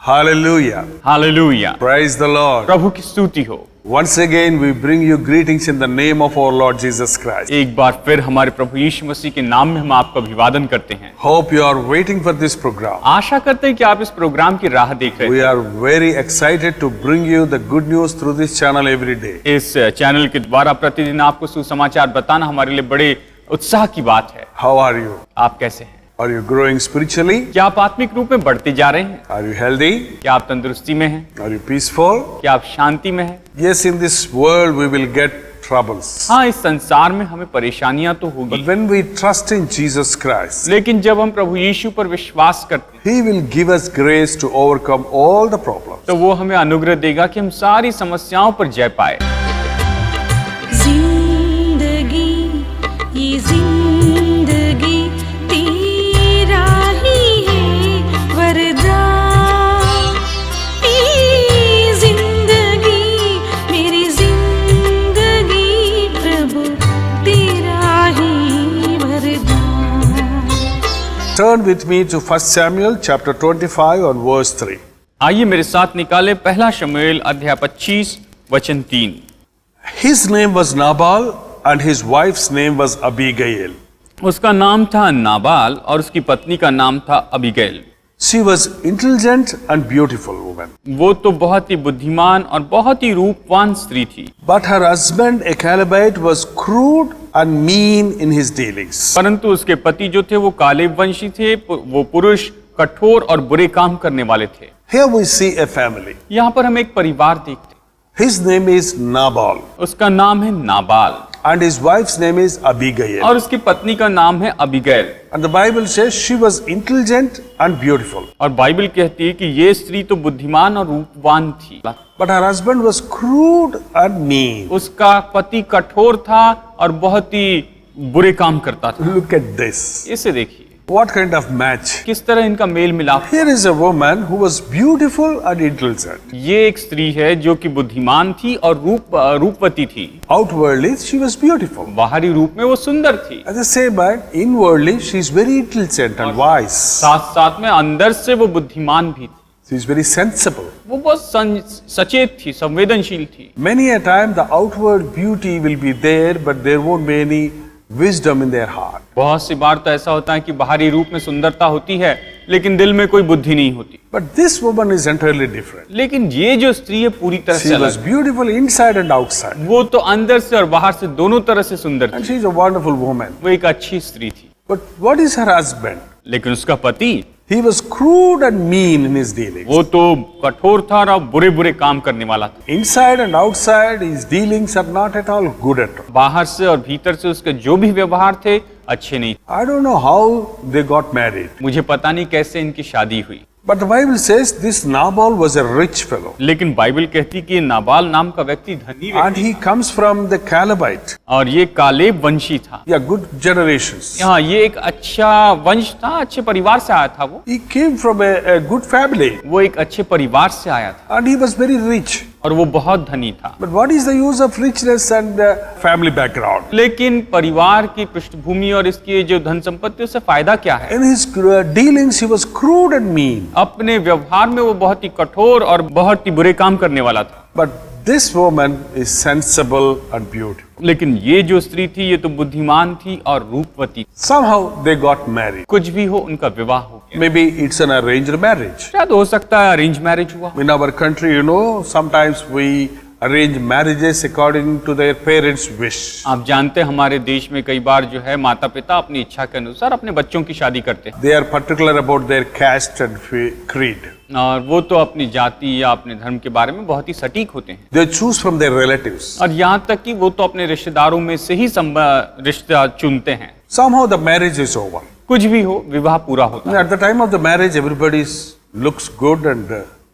Hallelujah. Hallelujah, Praise the Lord. प्रभु की स्तुति हो। Once again, we bring you greetings in the name of our Lord Jesus Christ. एक बार फिर हमारे प्रभु यीशु मसीह के नाम में हम आपका अभिवादन करते हैं। Hope you are waiting for this program. आशा करते हैं कि आप इस प्रोग्राम की राह देख रहे We हैं। are very excited to bring you the good news through this channel every day. इस चैनल के द्वारा प्रतिदिन आपको सुसमाचार बताना हमारे लिए बड़े उत्साह की बात है। How are you? आप कैसे हैं? Are you growing spiritually? क्या आप आत्मिक रूप में बढ़ते जा रहे हैं? Are you healthy? क्या आप तंदुरुस्ती में हैं? Are you peaceful? क्या आप शांति में हैं? Yes, in this world we will get troubles. हाँ, इस संसार में हमें परेशानियां तो होगी, But when we trust in Jesus Christ, लेकिन जब हम प्रभु यीशु पर विश्वास करते हैं He will give us grace to overcome all the problems. तो वो हमें अनुग्रह देगा कि हम सारी समस्याओं पर जय पाए। जिंदगी ये जिंदगी तेरा ही है वरदान। ये जिंदगी मेरी जिंदगी प्रभु तेरा ही वरदान। Turn with me to 1 Samuel chapter 25 on verse 3. आइए मेरे साथ निकाले पहला शमूएल अध्याय 25 वचन 3। His name was Nabal and his wife's name was Abigail. उसका नाम था नाबाल और उसकी पत्नी का नाम था Abigail. She was intelligent and beautiful woman. वो तो बहुत ही बुद्धिमान और बहुत ही रूपवान स्त्री थी, But her husband, a Calebite, was crude and mean in his dealings. परंतु उसके पति जो थे वो कालेब वंशी थे। वो पुरुष कठोर और बुरे काम करने वाले थे। Here we see a family. यहाँ पर हम एक परिवार देखते हैं। His name is Nabal उसका नाम है Nabal and his wife's name is Abigail. और उसकी पत्नी का नाम है Abigail. And the Bible says she was intelligent and beautiful. और बाइबल कहती है कि ये स्त्री तो बुद्धिमान और रूपवान थी, But her husband was crude and mean. उसका पति कठोर था और बहुत ही बुरे काम करता था। Look at this. इसे देखिए What kind of match? किस तरह इनका मेल मिलाप। Here is a woman who was beautiful and intelligent. ये एक स्त्री है जो कि बुद्धिमान थी और रूपवती थी। Outwardly, she was beautiful. बाहरी रूप में वो सुंदर थी, At the same time, inwardly, she is very intelligent and wise. साथ साथ में अंदर से वो बुद्धिमान भी थी। She is very sensible. वो बहुत सचेत थी, संवेदनशील थी। Many a time, the outward beauty will be there, but there won't be any wisdom in their heart. बहुत सी बार तो ऐसा होता है कि बाहरी रूप में सुंदरता होती है लेकिन दिल में कोई बुद्धि नहीं होती। But this woman is entirely different. लेकिन ये जो स्त्री है पूरी तरह She से was अलग। beautiful inside and outside. वो तो अंदर से और बाहर से दोनों तरह से सुंदर And थी। she is a wonderful woman. वो एक अच्छी स्त्री थी, But what is her husband? लेकिन उसका पति He was crude and mean in his dealings. वो तो कठोर था और बुरे बुरे काम करने वाला था। Inside and outside, his dealings are not at all good at all. बाहर से और भीतर से उसके जो भी व्यवहार थे अच्छे नहीं थे। I don't know how they got married. मुझे पता नहीं कैसे इनकी शादी हुई, But the Bible says this Nabal was a rich fellow. लेकिन बाइबल कहती कि ये नाबाल नाम का व्यक्ति धनी And व्यक्ति he comes from the Calebite. और ये कालेब वंशी था। Yeah, good generations. हाँ, ये एक अच्छा वंश था, अच्छे परिवार से आया था। वो He came from a good family. वो एक अच्छे परिवार से आया था And he was very rich. और वो बहुत धनी था। But what is the use of richness and family background? लेकिन परिवार की पृष्ठभूमि और इसकी जो धन संपत्ति, उससे फायदा क्या है? In his dealings, he was crude and mean. अपने व्यवहार में वो बहुत ही कठोर और बहुत ही बुरे काम करने वाला था। But this woman is sensible and beautiful. लेकिन ये जो स्त्री थी ये तो बुद्धिमान थी और रूपवती थी। Somehow they got married. कुछ भी हो, उनका विवाह हो गया। Maybe it's an arranged marriage. शायद हो सकता है अरेंज मैरिज हुआ। In our country, you know, sometimes we arrange marriages according to their parents' wish. आप जानते हैं हमारे देश में कई बार जो है माता पिता अपनी इच्छा के अनुसार अपने बच्चों की शादी करते हैं, They are particular about their caste and creed. और वो तो अपनी जाति या अपने धर्म के बारे में बहुत ही सटीक होते हैं। They choose from their relatives. और यहाँ तक कि वो तो अपने रिश्तेदारों में से ही रिश्ता चुनते हैं। Somehow the marriage is over. कुछ भी हो, विवाह पूरा होता है At the time of the marriage, everybody looks good and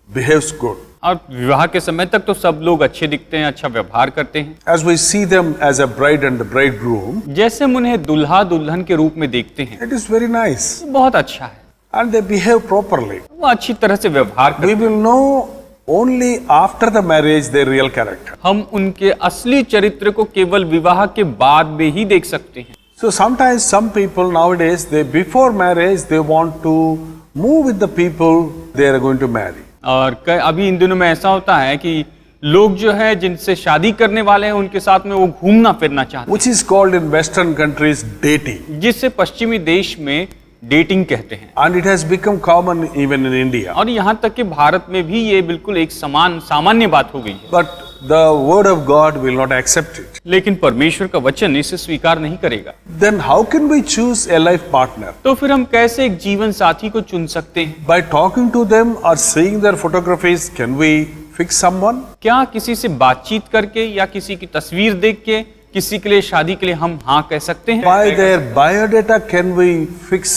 behaves good. और विवाह के समय तक तो सब लोग अच्छे दिखते हैं, अच्छा व्यवहार करते हैं। As we see them as a bride and a bridegroom, जैसे हम उन्हें दुल्हा दुल्हन के रूप में देखते हैं, it is very nice. बहुत अच्छा है, And they behave properly. वो अच्छी तरह से व्यवहार करते We will know only after the marriage their real character. हैं। हम उनके असली चरित्र को केवल विवाह के बाद में ही देख सकते हैं। So sometimes some people nowadays, they before marriage, they want to move with the people they are going to marry. और अभी इन दिनों में ऐसा होता है कि लोग जो है जिनसे शादी करने वाले हैं उनके साथ में वो घूमना फिरना चाहते which is called in Western countries dating. हैं, जिससे पश्चिमी देश में डेटिंग कहते हैं। And it has become common even in India. और यहाँ तक कि भारत में भी ये बिल्कुल एक सामान्य बात हो गई है। But the word of God will not accept it. लेकिन परमेश्वर का वचन इसे स्वीकार नहीं करेगा। Then how can we choose a life partner? तो फिर हम कैसे एक जीवन साथी को चुन सकते हैं? By talking to them or seeing their photographies, can we fix someone? क्या किसी से बातचीत करके या किसी की तस्वीर देख के किसी के लिए शादी के लिए हम हाँ कह सकते हैं? By their biodata, can we fix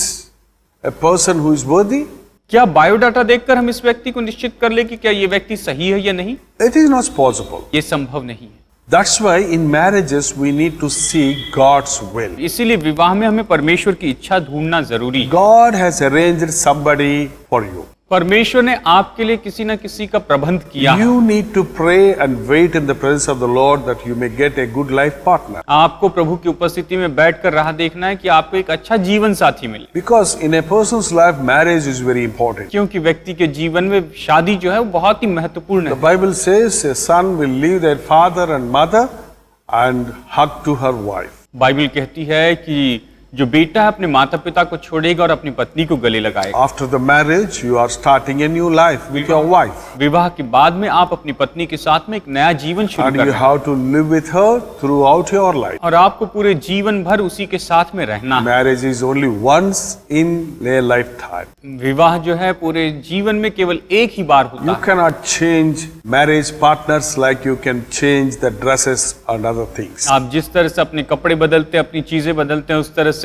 a person who is worthy? क्या बायोडाटा देखकर हम इस व्यक्ति को निश्चित कर ले कि क्या ये व्यक्ति सही है या नहीं? It is not possible. ये संभव नहीं है। That's why in marriages we need to seek God's will. इसीलिए विवाह में हमें परमेश्वर की इच्छा ढूंढना जरूरी है। God has arranged somebody for you. परमेश्वर ने आपके लिए किसी न किसी का प्रबंध किया है। You need to pray and wait in the presence of the Lord that you may get a good life partner. आपको प्रभु की उपस्थिति में बैठकर राह देखना है कि आपको एक अच्छा जीवन साथी मिले, Because in a person's life, marriage is very important. क्योंकि व्यक्ति के जीवन में शादी जो है वो बहुत ही महत्वपूर्ण The है। Bible says a son will leave their father and mother and hug to her wife. Bible कहती है कि जो बेटा है अपने माता पिता को छोड़ेगा और अपनी पत्नी को गले लगाएगा। After the marriage, you are starting a new life with your wife. विवाह के बाद में आप अपनी पत्नी के साथ में एक नया जीवन शुरू And कर you रहे हैं have to live with her throughout your life. और आपको पूरे जीवन भर उसी के साथ में रहना है। Marriage is only once in a lifetime. विवाह जो है पूरे जीवन में केवल एक ही बार होता You है। cannot change marriage partners like you can change the dresses and other things. आप जिस तरह से अपने कपड़े बदलते हैं, अपनी चीजें बदलते हैं, उस तरह से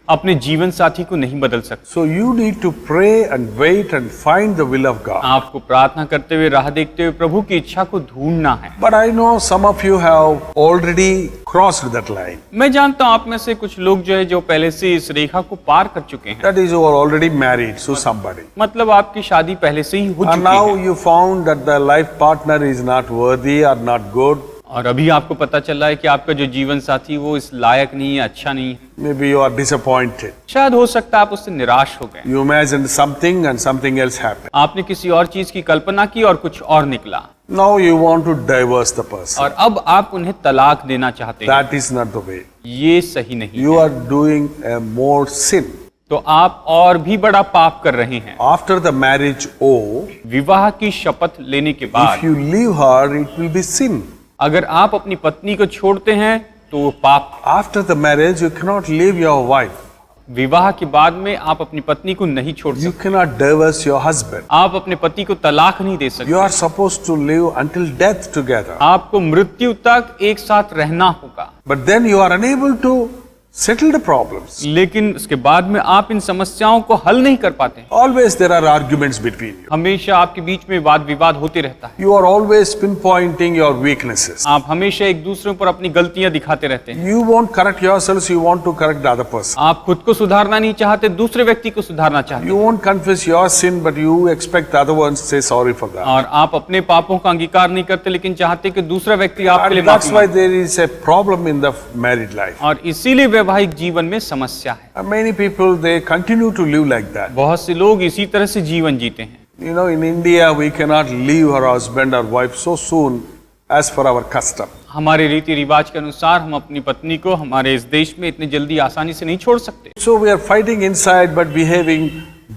अपने जीवन साथी को नहीं बदल सकते। So you need to pray and wait and find the will of God. आपको प्रार्थना करते हुए राह देखते हुए प्रभु की इच्छा को ढूंढना है। But I know some of you have already crossed that line. मैं जानता हूं आप में से कुछ लोग जो है जो पहले से इस रेखा को पार कर चुके हैं, That is, you are already married to somebody. मतलब आपकी शादी पहले से ही हो And चुकी now है you found that the life partner is not worthy or not good. और अभी आपको पता चला है कि आपका जो जीवन साथी वो इस लायक नहीं है, अच्छा नहीं है। Maybe you are disappointed. शायद हो सकता है आप उससे निराश हो गए। You imagined something and something else happened. आपने किसी और चीज की कल्पना की और कुछ और निकला Now you want to divorce the person. और अब आप उन्हें तलाक देना चाहते हैं। That is not the way. ये सही नहीं You है। are doing a more sin. तो आप और भी बड़ा पाप कर रहे हैं। After the marriage oath, विवाह की शपथ लेने के बाद if you leave her, it will be sin. अगर आप अपनी पत्नी को छोड़ते हैं तो वो पाप। After the marriage, you cannot leave your wife. विवाह के बाद में आप अपनी पत्नी को नहीं छोड़ You सकते। cannot divorce your husband. आप अपने पति को तलाक नहीं दे You सकते। are supposed to live until death together. आपको मृत्यु तक एक साथ रहना होगा, But then you are unable to settle the problems. लेकिन उसके बाद में आप इन समस्याओं को हल नहीं कर पाते। Always there are arguments between you. हमेशा आपके बीच में वाद विवाद होते रहता है। You are always pinpointing your weaknesses. आप हमेशा एक दूसरे पर अपनी गलतियां दिखाते रहते हैं। You won't correct yourselves, you want to correct the other person. आप खुद को सुधारना नहीं चाहते, दूसरे व्यक्ति को सुधारना चाहते You won't confess your sin, but you expect the other ones to say sorry for that. हैं। और आप अपने पापों का अंगीकार नहीं करते, लेकिन चाहते कि दूसरा व्यक्ति आपके लिए And that's माफी why मांगे। there is a problem in the married life. और इसीलिए वैवाहिक जीवन में समस्या है। And many people, they continue to live like that. बहुत से लोग इसी तरह से जीवन जीते हैं। You know, in India, we cannot leave our husband or wife so soon as per our custom. हमारे रीति रिवाज के अनुसार हम अपनी पत्नी को हमारे इस देश में इतनी जल्दी आसानी से नहीं छोड़ सकते। So we are fighting inside but behaving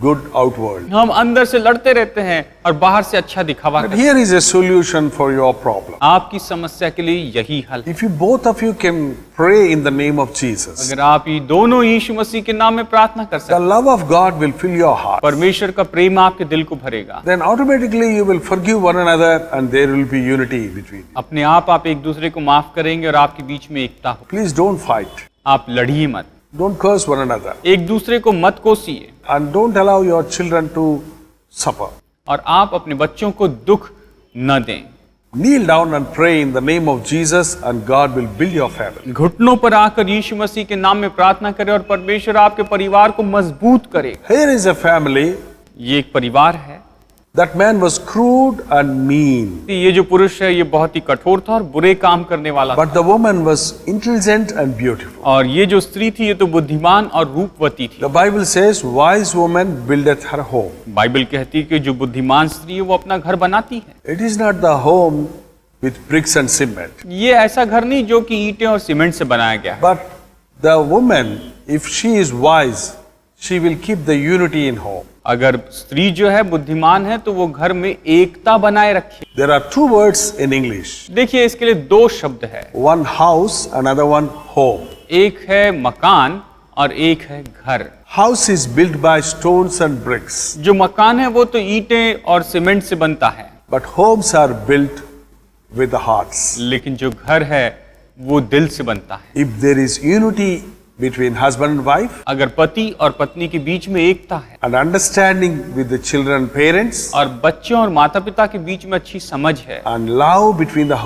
good outward. हम अंदर से लड़ते रहते हैं और बाहर से अच्छा दिखावा But करते हैं। here is a solution for your problem. आपकी समस्या के लिए यही हल है। If you both of you can pray in the name of Jesus, अगर आप ये दोनों यीशु मसीह के नाम में प्रार्थना कर the सकते हैं, love of God will fill your heart. परमेश्वर का प्रेम आपके दिल को भरेगा। Then automatically you will forgive one another and there will be unity between you. अपने आप एक दूसरे को माफ करेंगे और आपके बीच में एकता हो। Please don't fight. आप लड़िए मत, Don't curse one another. एक दूसरे को मत कोसिए And don't allow your children to suffer. और आप अपने बच्चों को दुख न दें। Kneel down and pray in the name of Jesus and God will build your family. घुटनों पर आकर यीशु मसीह के नाम में प्रार्थना करें और परमेश्वर आपके परिवार को मजबूत करे। Here is a family. ये एक परिवार है। That man was crude and mean, ये जो पुरुष है ये बहुत ही कठोर था और बुरे काम करने वाला था। but the woman was intelligent and beautiful. और ये जो स्त्री थी ये तो बुद्धिमान और रूपवती थी। The Bible says, wise woman buildeth her home. Bible कहती है कि जो बुद्धिमान स्त्री है वो अपना घर बनाती है। It is not the home with bricks and cement, ये ऐसा घर नहीं जो कि ईंटें और सीमेंट से बनाया गया है। but the woman, if she is wise, she will keep the unity in home. अगर स्त्री जो है बुद्धिमान है तो वो घर में एकता बनाए रखे। There are two words in English. देखिए इसके लिए दो शब्द है, One house, another one home. एक है मकान और एक है घर। House is built by stones and bricks, जो मकान है वो तो ईंटें और सीमेंट से बनता है, but homes are built with the hearts. लेकिन जो घर है वो दिल से बनता है। If there is unity between husband and wife, अगर पति और पत्नी के बीच में एकता है and understanding with the children and parents, और बच्चों और माता पिता के बीच में अच्छी समझ है and love between the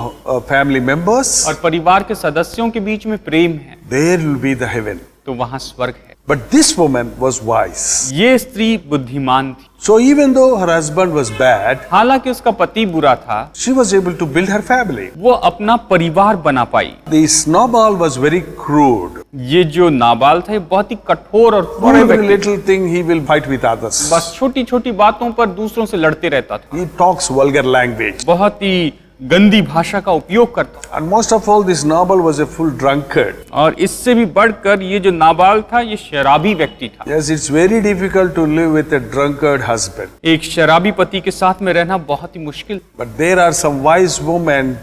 family members, और परिवार के सदस्यों के बीच में प्रेम है, there will be the heaven. तो वहां स्वर्ग है। But this woman was wise. ये स्त्री बुद्धिमान थी। So even though her husband was bad, हालांकि उसका पति बुरा था, she was able to build her family. वो अपना परिवार बना पाई। This Nabal was very crude. ये जो नाबाल था ये बहुत ही कठोर और For क्रूर every व्यक्ति था। little thing he will fight with others. बस छोटी छोटी बातों पर दूसरों से लड़ते रहता था, He talks vulgar language. बहुत ही गंदी भाषा का उपयोग करता था। And most of all, this Nabal was a full drunkard. और इससे भी बढ़कर ये जो नाबाल था ये शराबी व्यक्ति था। Yes, it's very difficult to live with a drunkard husband. एक शराबी पति के साथ में रहना बहुत ही मुश्किल। But there are some wise women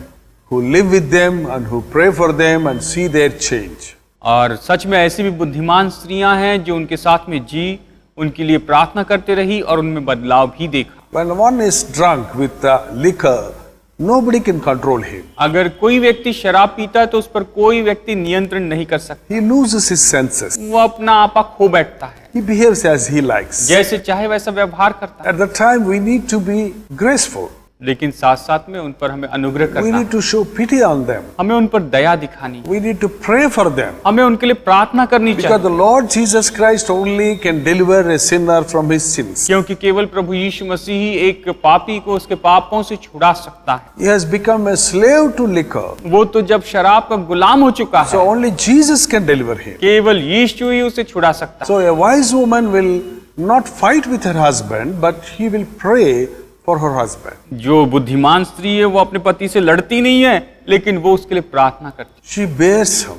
who live with them and who pray for them and see their change. और सच में ऐसी भी बुद्धिमान स्त्रियां हैं जो उनके साथ में जी, उनके लिए प्रार्थना करते रही और उनमें बदलाव भी देखा। When one is drunk with liquor, nobody can control him. अगर कोई व्यक्ति शराब पीता है तो उस पर कोई व्यक्ति नियंत्रण नहीं कर सकता। He loses his senses. वो अपना आपा खो बैठता है, He behaves as he likes. जैसे चाहे वैसा व्यवहार करता है। At that time, we need to be graceful. लेकिन साथ साथ में उन पर हमें अनुग्रह We करना है, need to show pity on them. हमें उन पर दया दिखानी, We need to pray for them. हमें उनके लिए प्रार्थना करनी Because चाहिए, the Lord Jesus Christ only can deliver a sinner from his sins. क्योंकि केवल प्रभु यीशु मसीह ही एक पापी को उसके पापों से छुड़ा सकता है। He has become a slave to liquor. वो तो जब शराब का गुलाम हो चुका So है, only Jesus can deliver him. केवल यीशु ही उसे छुड़ा सकता है। So a wise woman will not fight with her husband, but he will pray for her husband. जो बुद्धिमान स्त्री है वो अपने पति से लड़ती नहीं है, लेकिन वो उसके लिए प्रार्थना करती She bears him. है,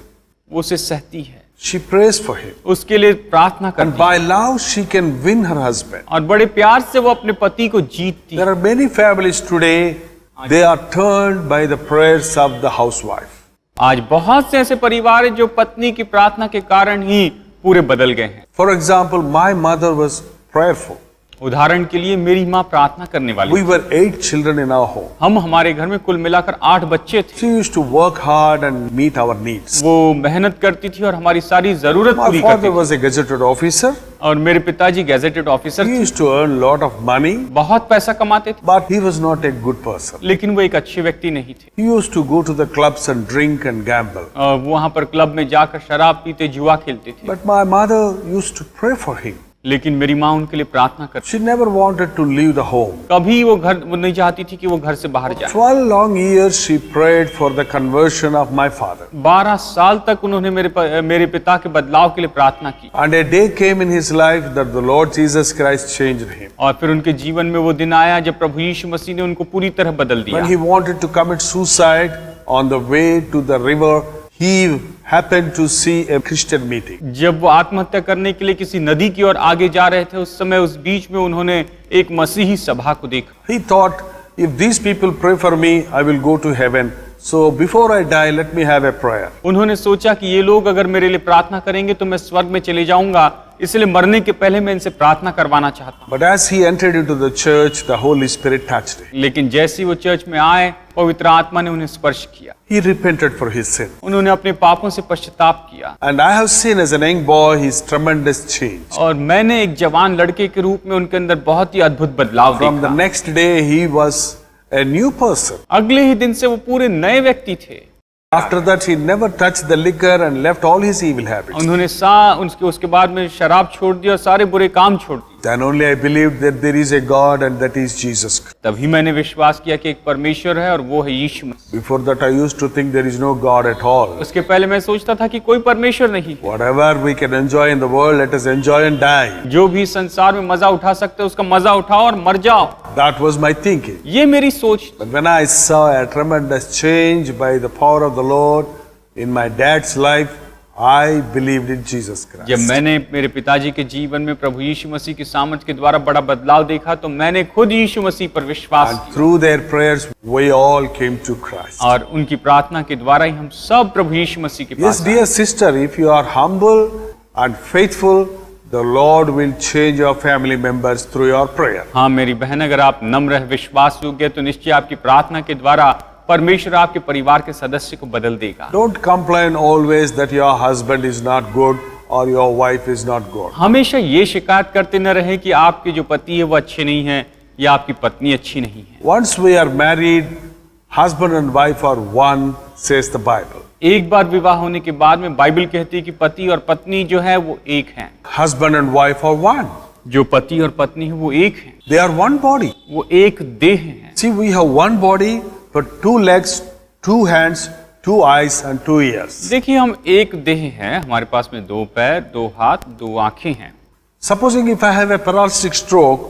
वो उसे सहती है, She prays for him. उसके लिए प्रार्थना And करती है by love, she can win her husband. और बड़े प्यार से वो अपने पति को जीतती है। There are many families today, they are turned by the prayers of the housewife. आज बहुत से ऐसे परिवार हैं जो पत्नी की प्रार्थना के कारण ही पूरे बदल गए हैं। For example, my mother was prayerful. उदाहरण के लिए मेरी माँ प्रार्थना करने वाली We were 8 children in our home. हम हमारे घर में कुल मिलाकर 8 बच्चे थे। She used to work hard and meet our needs. वो मेहनत करती थी और हमारी सारी जरूरत My पूरी करती father थी। was a gazetted officer. और मेरे पिताजी गैजेटेड ऑफिसर He थे, used to earn lot of money, बहुत पैसा कमाते थे, but he was not a good person. लेकिन वो एक अच्छे व्यक्ति नहीं थे। He used to go to the clubs and drink and gamble. और वो वहाँ पर क्लब में जाकर शराब पीते, जुआ खेलते थे। But my mother used to pray for him. लेकिन मेरी माँ उनके लिए प्रार्थना करती, She never wanted to leave the home. कभी वो नहीं चाहती थी कि वो घर से बाहर जाए। 12 long years she prayed for the conversion of my father. 12 साल तक उन्होंने मेरे पिता के बदलाव के लिए प्रार्थना की। And a day came in his life that the Lord Jesus Christ changed him. और फिर उनके जीवन में वो दिन आया जब प्रभु यीशु मसीह ने उनको पूरी तरह बदल दिया। When he wanted to commit suicide on the way to the river, he happened to see a Christian meeting. जब वो आत्महत्या करने के लिए किसी नदी की ओर आगे जा रहे थे, उस समय उस बीच में उन्होंने एक मसीही सभा को देखा। He thought, if these people pray for me, I will go to heaven. So before I die, let me have a prayer. उन्होंने सोचा कि ये लोग अगर मेरे लिए प्रार्थना करेंगे तो मैं स्वर्ग में चले जाऊंगा, इसलिए मरने के पहले मैं इनसे प्रार्थना करवाना चाहता हूँ। But as he entered into the church, the Holy Spirit touched him. लेकिन जैसे ही वो चर्च में आए, पवित्र आत्मा ने उन्हें स्पर्श किया। He repented for his sin. उन्होंने अपने पापों से पश्चाताप किया। And I have seen as a young boy his tremendous change. और मैंने एक जवान लड़के के रूप में उनके अंदर बहुत ही अद्भुत बदलाव From the देखा। next day, he was a new person. अगले ही दिन से वो पूरे नए व्यक्ति थे। After that, he never touched the liquor and left all his evil habits. उन्होंने उसके बाद में शराब छोड़ दी और सारे बुरे काम छोड़ दिए। Then only I believed that there is a God and that is Jesus Christ. तभी मैंने विश्वास किया कि एक परमेश्वर है और वो है यीशु मसीह। Before that, I used to think there is no God at all. उसके पहले मैं सोचता था कि कोई परमेश्वर नहीं है। Whatever we can enjoy in the world, let us enjoy and die. जो भी संसार में मजा उठा सकते हो उसका मजा उठाओ और मर जाओ। That was my thinking. ये मेरी सोच थी। But when I saw a tremendous change by the power of the Lord in my dad's life, I believed in Jesus Christ. जब मैंने मेरे पिताजी के जीवन में प्रभु यीशु मसीह की सामर्थ के द्वारा बड़ा बदलाव देखा तो मैंने खुद यीशु मसीह पर विश्वास And किया through their prayers, we all came to Christ. और उनकी प्रार्थना के द्वारा ही हम सब प्रभु यीशु मसीह के Yes, पास आए। dear sister, if you are humble and faithful, the Lord will change your family members through your prayer. हाँ मेरी बहन, अगर आप नम्र है, विश्वास योग्य तो निश्चय आपकी प्रार्थना के द्वारा परमेश्वर आपके परिवार के सदस्य को बदल देगा। Don't complain always that your husband is not good or your wife is not good. हमेशा ये शिकायत करते न रहे कि आपके जो पति है वो अच्छे नहीं हैं या आपकी पत्नी अच्छी नहीं है। Once we are married, husband and wife are one, says the Bible. एक बार विवाह होने के बाद में बाइबल कहती है कि पति और पत्नी जो है वो एक हैं। Husband and wife are one. जो पति और पत्नी है वो एक हैं, They are one body. वो एक देह हैं। See, we have one body, but two legs, two hands, two eyes and two ears. देखिए हम एक देह हैं, हमारे पास में दो पैर, दो हाथ, दो आंखें हैं। Supposing if I have a paralytic stroke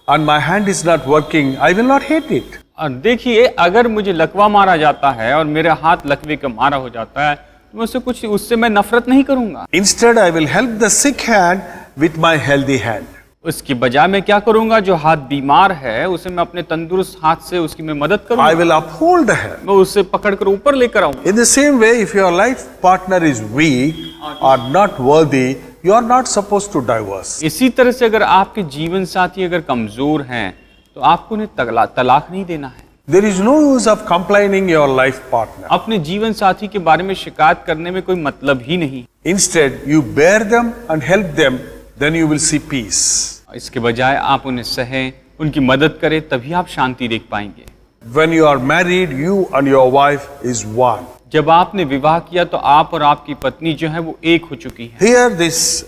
and my hand is not working, I will not hate it. और देखिए अगर मुझे लकवा मारा जाता है और मेरा हाथ लकवे का मारा हो जाता है तो उससे मैं नफरत नहीं करूंगा। Instead, I will help the sick hand with my healthy hand. उसकी बजाय मैं क्या करूंगा, जो हाथ बीमार है उसे मैं अपने तंदुरुस्त हाथ से उसकी मैं मदद I करूंगा, will uphold the hand. मैं उसे पकड़कर ऊपर लेकर आऊंगा। In the same way, if your life partner is weak or not worthy, you are not supposed to divorce. इसी तरह से अगर आपके जीवन साथी अगर कमजोर हैं तो आपको उन्हें तलाक नहीं देना है। There is no use of complaining your life partner. अपने जीवन साथी के बारे में शिकायत करने में कोई मतलब ही नहीं। Instead, you bear them and help them, then you will see peace. इसके बजाय आप उन्हें सहें, उनकी मदद करें, तभी आप शांति देख पाएंगे। When you are married, you and your wife is one. जब आपने विवाह किया तो आप और आपकी पत्नी जो है वो एक हो चुकी है। Here, this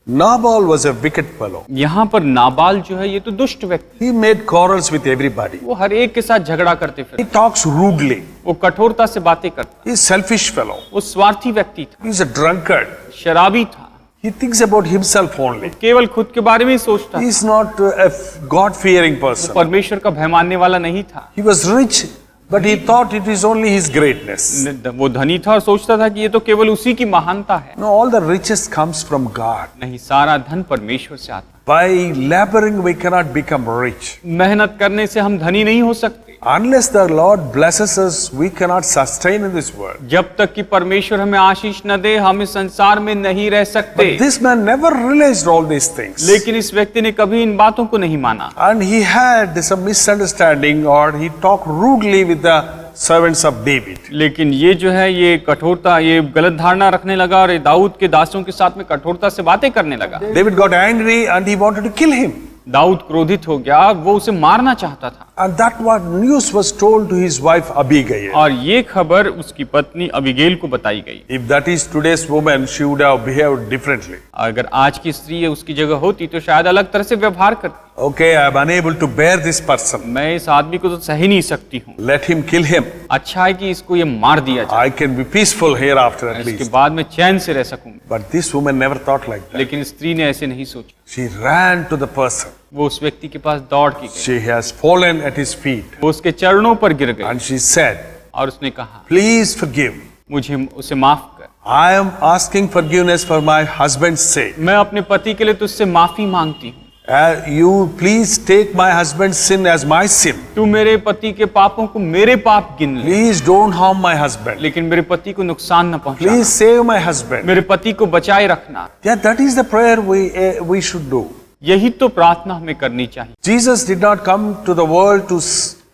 Nabal was a wicked fellow. यहाँ पर नाबाल जो है ये तो दुष्ट व्यक्ति, He made quarrels with everybody. वो हर एक के साथ झगड़ा करते फिर, He talks rudely. वो कठोरता से बातें करता, He is selfish fellow. वो स्वार्थी व्यक्ति था, He is a drunkard. शराबी था, He thinks about himself only. केवल खुद के बारे में ही सोचता He था, is not a God-fearing person. परमेश्वर का भय मानने वाला नहीं था। He was rich, but he thought it is only his greatness. वो धनी था और सोचता था कि ये तो केवल उसी की महानता है। No, all the riches comes from God. नहीं, सारा धन परमेश्वर से आता By laboring, we cannot become rich. है। मेहनत करने से हम धनी नहीं हो सकते। Unless the Lord blesses us, we cannot sustain in this world. जब तक कि परमेश्वर हमें आशीष न दे हम इस संसार में नहीं रह सकते। But this man never realized all these things. लेकिन इस व्यक्ति ने कभी इन बातों को नहीं माना And he had some misunderstanding, or he talked rudely with the servants of David. लेकिन ये जो है ये कठोरता, ये गलत धारणा रखने लगा और ये दाऊद के दासों के साथ में कठोरता से बातें करने लगा। David got angry and he wanted to kill him. Dawood क्रोधित हो गया, वो उसे मारना चाहता था। And that what news was told to his wife Abigail. और ये खबर उसकी पत्नी अबीगेल को बताई गई। If that is today's woman, she would have behaved differently. अगर आज की स्त्री उसकी जगह होती तो शायद अलग तरह से व्यवहार करती। Okay, I am unable to bear this person. मैं इस आदमी को तो सह ही नहीं सकती हूँ, Let him kill him. अच्छा है कि इसको ये मार दिया जाए, I can be peaceful hereafter at इसके least. बाद में चैन से रह सकूंगी। But this woman never thought like that. लेकिन स्त्री ने ऐसे नहीं सोचा, She ran to the person. वो उस व्यक्ति के पास दौड़ के गई, She has fallen at his feet. वो उसके चरणों पर गिर गई And she said, और उसने कहा, please forgive. मुझे उसे माफ कर, I am asking forgiveness for my husband's sake. मैं अपने पति के लिए तुझसे माफी मांगती हूँ। You please take my husband's sin as my sin. तू मेरे पति के पापों को मेरे पाप गिन ले, Please don't harm my husband. लेकिन मेरे पति को नुकसान न पहुंचा, Please save my husband. मेरे पति को बचाए रखना। Yeah, that is the prayer we should do. यही तो प्रार्थना हमें करनी चाहिए। Jesus did not come to the world to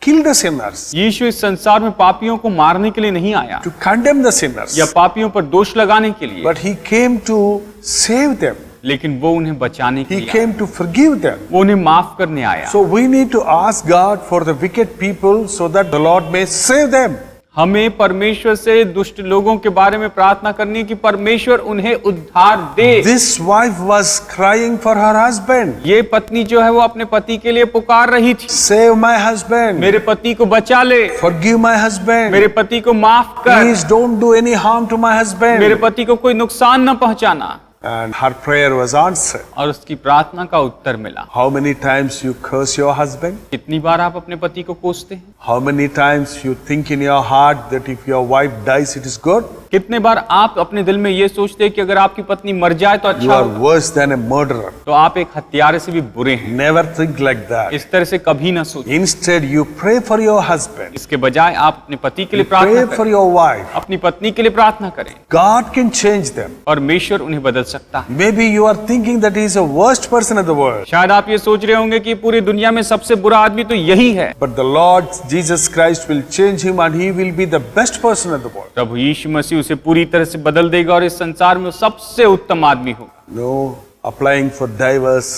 kill the sinners, यीशु इस संसार में पापियों को मारने के लिए नहीं आया to condemn the sinners, या पापियों पर दोष लगाने के लिए, but he came to save them. लेकिन वो उन्हें बचाने के He लिए आया। came to forgive them. वो उन्हें माफ करने आया। So we need to ask God for the wicked people so that the Lord may save them. हमें परमेश्वर से दुष्ट लोगों के बारे में प्रार्थना करनी है कि परमेश्वर उन्हें उद्धार दे। This wife was crying for her husband. ये पत्नी जो है वो अपने पति के लिए पुकार रही थी, Save my husband. मेरे पति को बचा ले, Forgive my husband. मेरे पति को माफ कर, Please don't do any harm to my मेरे husband. पति को कोई नुकसान न पहुंचाना। And her prayer was answered. और उसकी प्रार्थना का उत्तर मिला। How many times you curse your husband? कितनी बार आप अपने पति को कोसते हैं? How many times you think in your heart that if your wife dies, it is good? कितने बार आप अपने दिल में ये सोचते हैं कि अगर आपकी पत्नी मर जाए तो You अच्छा are होगा? worse than a murderer. तो आप एक हत्यारे से भी बुरे हैं। Never think like that. इस तरह से कभी ना सोचें। Instead, you pray for your husband. इसके बजाय आप अपने पति के लिए प्रार्थना Pray for करें, your wife. अपनी पत्नी के लिए प्रार्थना करें। God can change them. परमेश्वर उन्हें बदल सकता है। Maybe you are thinking that he is the worst person in the world. शायद आप ये सोच रहे होंगे कि पूरी दुनिया में सबसे बुरा आदमी तो यही है, But the Lord Jesus Christ will change him and he will be the best person in the world. प्रभु यीशु मसीह उसे पूरी तरह से बदल देगा और इस संसार में वो सबसे उत्तम आदमी होगा। No, applying for divorce,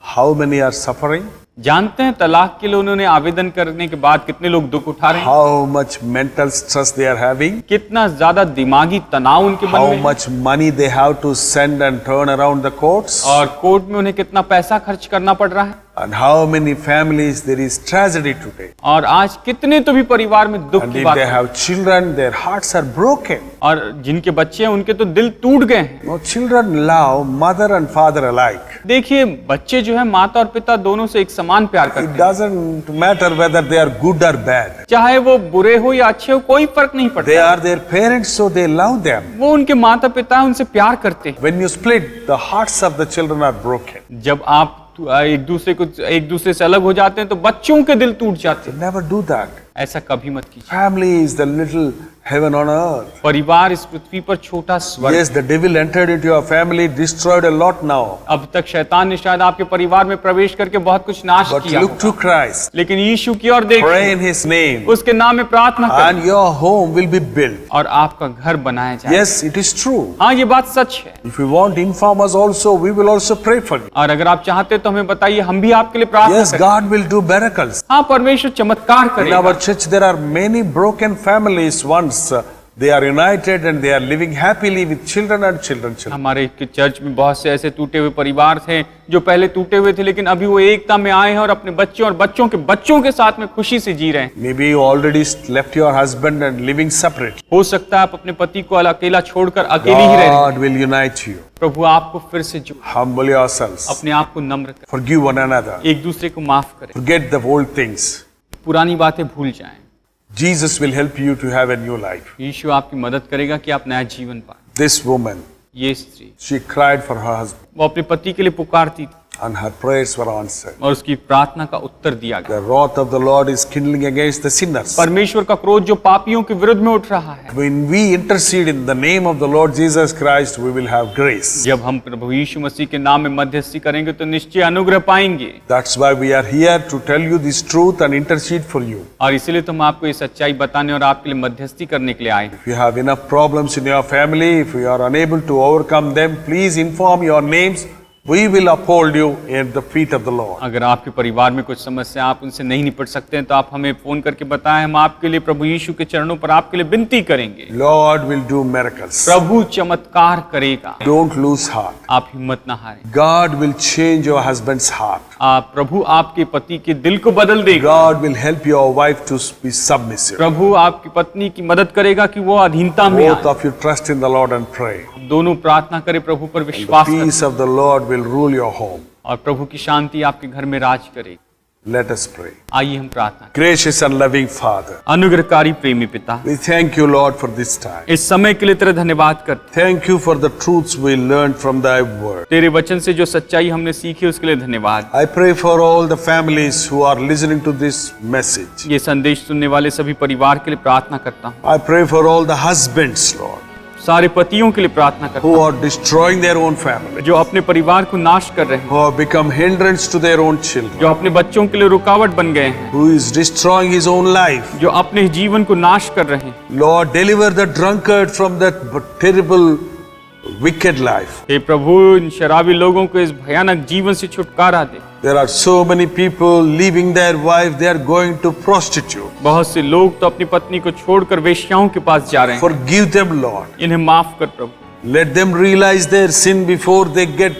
how many are suffering? जानते हैं तलाक के लिए उन्होंने आवेदन करने के बाद कितने लोग दुख उठा रहे हैं, How much mental stress they are having? कितना ज्यादा दिमागी तनाव उनके मन How में है, much money they have to send and turn around the courts? और कोर्ट में उन्हें कितना पैसा खर्च करना पड़ रहा है, And how many families there is tragedy today? और आज कितने तो भी परिवार में दुख And की if बात they है, have children, their hearts are broken. और जिनके बच्चे हैं उनके तो दिल टूट गए हैं। No, children love mother and father alike. देखिए बच्चे जो है माता और पिता दोनों से एक समान प्यार करते It हैं, doesn't matter whether they are good or bad. चाहे वो बुरे हो या अच्छे हो कोई फर्क नहीं They पड़ता। are their parents, so they love them. वो उनके माता पिता हैं, उनसे प्यार करते हैं। When you split, the hearts of the children are broken. जब आप एक दूसरे से अलग हो जाते हैं तो बच्चों के दिल टूट जाते हैं। Never do that. ऐसा कभी मत कीजिए। Family is the little heaven on earth. परिवार इस पृथ्वी पर छोटा स्वर्ग। Yes, the devil entered into your family, destroyed a lot now. अब तक शैतान ने शायद आपके परिवार में प्रवेश करके बहुत कुछ नाश But किया look होगा। to Christ. लेकिन यीशु की ओर Pray देखिए, in His name. उसके नाम में प्रार्थना करें And your home will be built. और आपका घर बनाया जाए। Yes, it is true. हाँ, ये बात सच है। If you want, inform us also. We will also pray for you. और अगर आप चाहते तो हमें बताइए, हम भी आपके लिए प्रार्थना Yes, करें। God will do miracles. हाँ, परमेश्वर चमत्कार In करेगा। our church, there are many broken families once. They are united and they are living happily with children and children. हमारे चर्च में बहुत से ऐसे टूटे हुए परिवार थे जो पहले टूटे हुए थे, लेकिन अभी वो एकता में आए हैं और अपने बच्चों और बच्चों के साथ में खुशी से जी रहे हैं। Maybe you already left your husband and living separate. हो सकता है आप अपने पति को अकेला छोड़कर अकेली ही रह रहे हैं। God will unite you. प्रभु आपको फिर से जो Humble yourselves. अपने आप को नम्र करें, Forgive one another. एक दूसरे को माफ करें, Forget the old things. पुरानी बातें भूल जाएं। Jesus will help you to have a new life. यीशु आपकी मदद करेगा कि आप नया जीवन पाएं। This woman, ये स्त्री she cried for her husband वो अपने पति के लिए पुकारती थी and her prayers were answered. और उसकी प्रार्थना का उत्तर दिया गया। The wrath of the Lord is kindling against the sinners. परमेश्वर का क्रोध जो पापियों के विरुद्ध में उठ रहा है, When we intercede in the name of the Lord Jesus Christ, we will have grace. जब हम प्रभु यीशु मसीह के नाम में मध्यस्थी करेंगे तो निश्चय अनुग्रह पाएंगे। That's why we are here to tell you this truth and intercede for you. और इसीलिए तो हम आपको ये सच्चाई बताने और आपके लिए मध्यस्थी करने के लिए आए हैं। If you have enough problems in your family, if you are unable to overcome them, please inform your names. We will uphold you at the feet of the Lord. अगर आपके परिवार में कुछ समस्या आप उनसे नहीं निपट सकते हैं तो आप हमें फोन करके बताएं, हम आपके लिए प्रभु यीशु के चरणों पर आपके लिए विनती करेंगे। Lord will do miracles. प्रभु चमत्कार करेगा, Don't lose heart. आप हिम्मत ना हारें। God will change your husband's heart. प्रभु आपके पति के दिल को बदल देगा। God will help your wife to be submissive. प्रभु आपकी पत्नी की मदद करेगा कि वो अधीनता में Both आए। of you trust in the Lord and pray. दोनों प्रार्थना करें, प्रभु पर The विश्वास करें peace of the Lord will rule your home. और प्रभु की शांति आपके घर में राज करेगी। Let us pray. आइए हम प्रार्थना करें। Gracious and loving Father, अनुग्रहकारी प्रेमी पिता, we thank you, Lord, for this time. इस समय के लिए तेरा धन्यवाद करते। Thank you for the truths we learned from thy word. तेरे वचन से जो सच्चाई हमने सीखी उसके लिए धन्यवाद। I pray for all the families who are listening to this message. ये संदेश सुनने वाले सभी परिवार के लिए प्रार्थना करता हूँ। I pray for all the husbands, Lord, सारे पतियों के लिए प्रार्थना करता who हूँ are destroying their own family, जो अपने परिवार को नाश कर रहे हैं, who have become hindrance to their own children, जो अपने बच्चों के लिए रुकावट बन गए हैं, who is destroying his own life. जो अपने जीवन को नाश कर रहे हैं। Lord, deliver the drunkard from that terrible wicked life. हे प्रभु, इन शराबी लोगों को इस भयानक जीवन से छुटकारा दे। There are so many people leaving their wife, they are going to prostitute. बहुत से लोग तो अपनी पत्नी को छोड़कर वेश्याओं के पास जा रहे हैं। Forgive them, Lord. इन्हें माफ कर प्रभु। Let them realize their sin before they get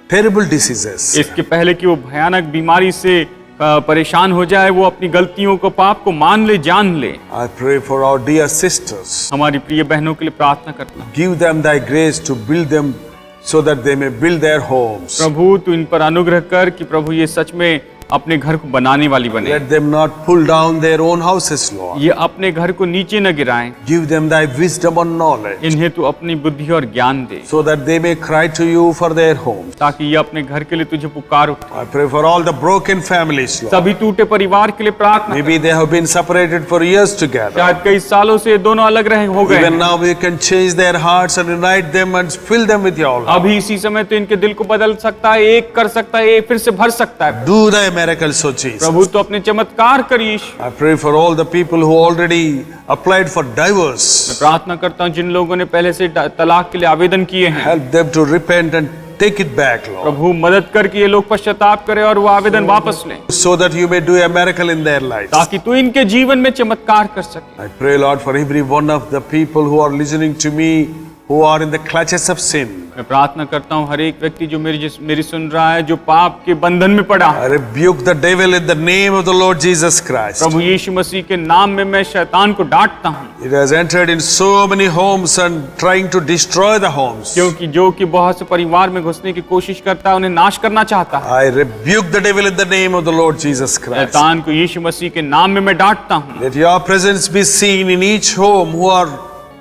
terrible diseases. इसके पहले कि वो भयानक बीमारी से परेशान हो जाए, वो अपनी गलतियों को, पाप को मान ले, जान ले। I pray for our dear sisters. हमारी प्रिय बहनों के लिए प्रार्थना करता हूँ। Give them thy grace to build them so that they may build their homes. प्रभु, तू इन पर अनुग्रह कर कि प्रभु ये सच में अपने घर को बनाने वाली बने। Let them not pull down their own houses, Lord. ये अपने घर को नीचे न गिराएं। Give them thy wisdom and knowledge इन्हें तू अपनी बुद्धि और ज्ञान दे, so that they may cry to you for their homes. ताकि ये अपने घर के लिए तुझे पुकार उठे। I pray for all the broken families, Lord. सभी टूटे परिवार के लिए प्रार्थना। Maybe they have been separated for years together. शायद कई सालों से ये दोनों अलग रहे हो गए। Even now we can change their hearts and unite them and fill them with your love. अभी इसी समय तो इनके दिल को बदल सकता है, एक कर सकता है, एक फिर से भर सकता है। Do thy miracles, O Jesus. प्रभु, तो अपने चमत्कार कर यीशु। I pray for all the people who already applied for divorce. मैं प्रार्थना करता हूँ जिन लोगों ने पहले से तलाक के लिए आवेदन किए हैं, Help them to repent and take it back, Lord, प्रभु मदद कर कि ये लोग पश्चाताप करें और वो आवेदन वापस लें, so that you may do a miracle in their lives. ताकि तू इनके जीवन में चमत्कार कर सके। I pray, Lord, for every one of the people who are listening to me who are in the clutches of sin. मैं प्रार्थना करता हूँ हर एक व्यक्ति जो मेरी सुन रहा है, जो पाप के बंधन में पड़ा है, I rebuke the devil in the name of the Lord Jesus Christ. प्रभु यीशु मसीह के नाम में मैं शैतान को डांटता हूँ, It has entered in so many homes and trying to destroy the homes. क्योंकि जो कि बहुत से परिवार में घुसने की कोशिश करता है, उन्हें नाश करना चाहता है। I rebuke the devil in the name of the Lord Jesus Christ. शैतान को यीशु मसीह के नाम में मैं डांटता हूँ। Let your presence be seen in each home who are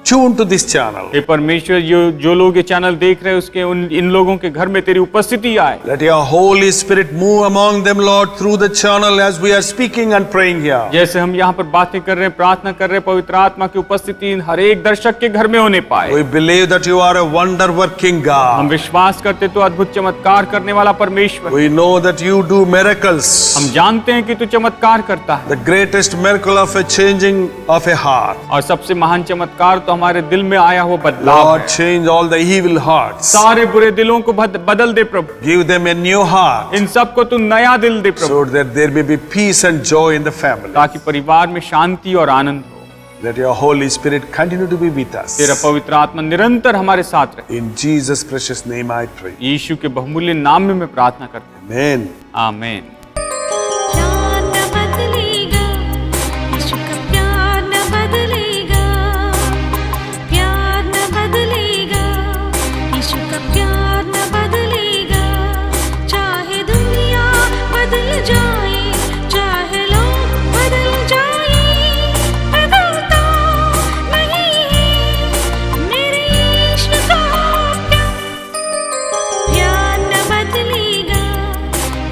tuned to this channel. हे परमेश्वर, जो लोग ये चैनल देख रहे हैं, उसके इन लोगों के घर में तेरी उपस्थिति आए। Let your Holy Spirit move among them, Lord, through the channel as we are speaking and praying here. जैसे हम यहाँ पर बातें कर रहे हैं, प्रार्थना कर रहे हैं, पवित्र आत्मा की उपस्थिति इन हर एक दर्शक के घर में होने पाए। We believe that you are a wonder working हम God. विश्वास करते तो अद्भुत चमत्कार करने वाला परमेश्वर। We know that you do miracles. हम जानते हैं कि तू चमत्कार करता है, The greatest miracle of a changing of a heart. और सबसे महान चमत्कार तो हमारे दिल में आया हुआ बदलाव Lord, है। change all the evil hearts. सारे बुरे दिलों को बदल दे प्रभु, Give them a new heart इन सबको तू नया दिल दे प्रभु, so that there may be peace and joy in the family. ताकि परिवार में शांति और आनंद हो। Let your Holy Spirit continue to be with us. तेरा पवित्र आत्मा निरंतर हमारे साथ रहे। In Jesus' precious name I pray. यीशु के बहुमूल्य नाम में मैं प्रार्थना करता हूँ, Amen. आमीन। प्यार न बदलेगा, यीशु का प्यार न बदलेगा, प्यार न बदलेगा, यीशु का प्यार न बदलेगा। चाहे दुनिया बदल जाए, चाहे लोग बदल जाए, बदलता नहीं है मेरे यीशु का प्यार। प्यार न बदलेगा,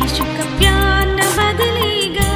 यीशु का प्यार न बदलेगा।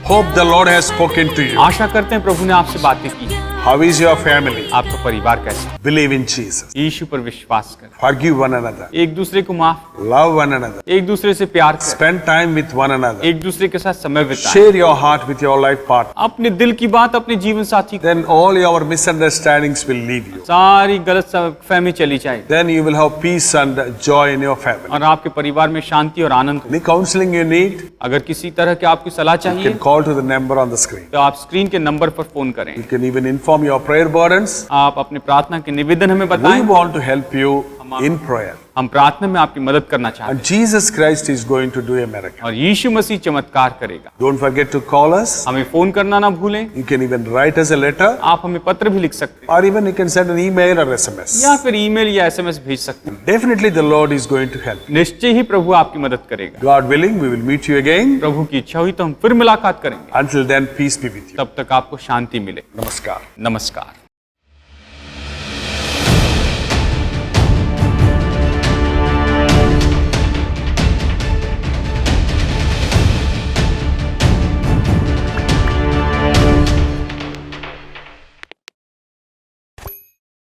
Hope the Lord has spoken to you. आशा करते हैं प्रभु ने आपसे बातें की। How is your family? आपका परिवार कैसा है? Believe in Jesus. यीशु पर विश्वास कर, Forgive one another. एक दूसरे को माफ, Love one another. एक दूसरे से प्यार कर, Spend time with one another. एक दूसरे के साथ समय बिताएं। Share your heart with your life partner. अपने दिल की बात अपने जीवन साथी को, Then all your misunderstandings will leave you. सारी गलत फहमी चली जाएगी Then you will have peace and joy in your family. और आपके परिवार में शांति और आनंद हो। Any counseling you need, अगर किसी तरह की आपकी सलाह you चाहिए can call to the number on the screen. तो आप स्क्रीन के नंबर पर फोन करें। You can even inform your prayer burdens. आप अपने प्रार्थना के निवेदन हमें We बताएं, want to help you in prayer. हम प्रार्थना में आपकी मदद करना चाहते And Jesus Christ is going to do a miracle. हैं और यीशु मसीह चमत्कार करेगा। Don't forget to call us. हमें फोन करना ना भूलें। You can even write us a letter, आप हमें पत्र भी लिख सकते हैं or even you can send an email or SMS. या फिर ईमेल या एसएमएस भेज सकते हैं। Definitely the Lord is going to help. निश्चय ही प्रभु आपकी मदद करेगा। God willing, we will meet you again. प्रभु की इच्छा हुई तो हम फिर मुलाकात करेंगे। Until then, peace be with you. तब तक आपको शांति मिले। Namaskar. नमस्कार।